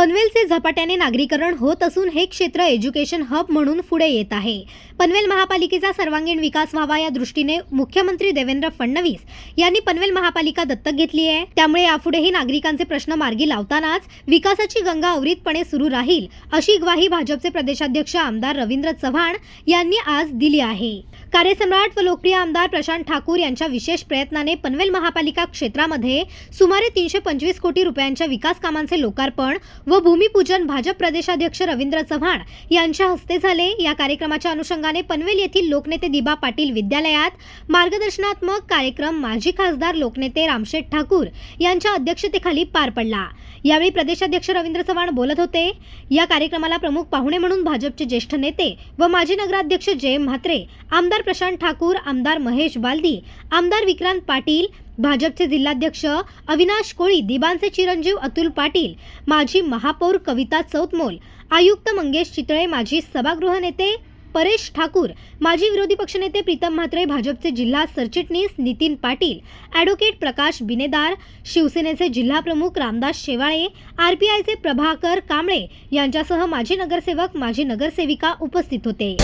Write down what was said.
पनवेलचे झपाट्याने नागरीकरण होत असून हे क्षेत्र एज्युकेशन हब म्हणून पुढे येत आहे. पनवेल महापालिकेचा सर्वांगीण विकास व्हावा या दृष्टीने मुख्यमंत्री देवेंद्र फडणवीस यांनी पनवेल महापालिका दत्तक घेतली आहे. त्यामुळे यापुढेही नागरिकांचे प्रश्न मार्गी लावतानाच विकासाची गंगा अविरतपणे सुरू राहील अशी ग्वाही भाजपचे प्रदेशाध्यक्ष आमदार रवींद्र चव्हाण यांनी आज दिली आहे. कार्यसम्राट व लोकप्रिय आमदार प्रशांत ठाकूर यांच्या विशेष प्रयत्नाने पनवेल महापालिका क्षेत्रामध्ये सुमारे 325 कोटी रुपयांच्या विकास कामांचे लोकार्पण व भूमिपूजन भाजप प्रदेशाध्यक्ष रवींद्र चव्हाण यांच्या हस्ते झाले. या कार्यक्रमाच्या अनुषंगाने पनवेल येथील लोकनेते दिबा पाटील विद्यालयात मार्गदर्शनात्मक कार्यक्रम माजी खासदार लोकनेते रामशेठ ठाकूर यांच्या अध्यक्षतेखाली पार पडला. यावेळी प्रदेशाध्यक्ष रवींद्र चव्हाण बोलत होते. या कार्यक्रमाला प्रमुख पाहुणे म्हणून भाजपचे ज्येष्ठ नेते व माजी नगराध्यक्ष जयम म्हात्रे, आमदार प्रशांत ठाकूर, आमदार महेश बालदी, आमदार विक्रांत पाटील, भाजपचे जिल्हाध्यक्ष अविनाश कोळी, दिबांचे चिरंजीव अतुल पाटील, माजी महापौर कविता चौतमोल, आयुक्त मंगेश चितळे, माजी सभागृह नेते परेश ठाकूर, माजी विरोधी पक्षनेते प्रीतम म्हात्रे, भाजपचे जिल्हा सरचिटणीस नितीन पाटील, ॲडव्होकेट प्रकाश बिनेदार, शिवसेनेचे जिल्हा प्रमुख रामदास शेवाळे, RPIचे प्रभाकर कांबळे यांच्यासह माजी नगरसेवक, माजी नगरसेविका उपस्थित होते.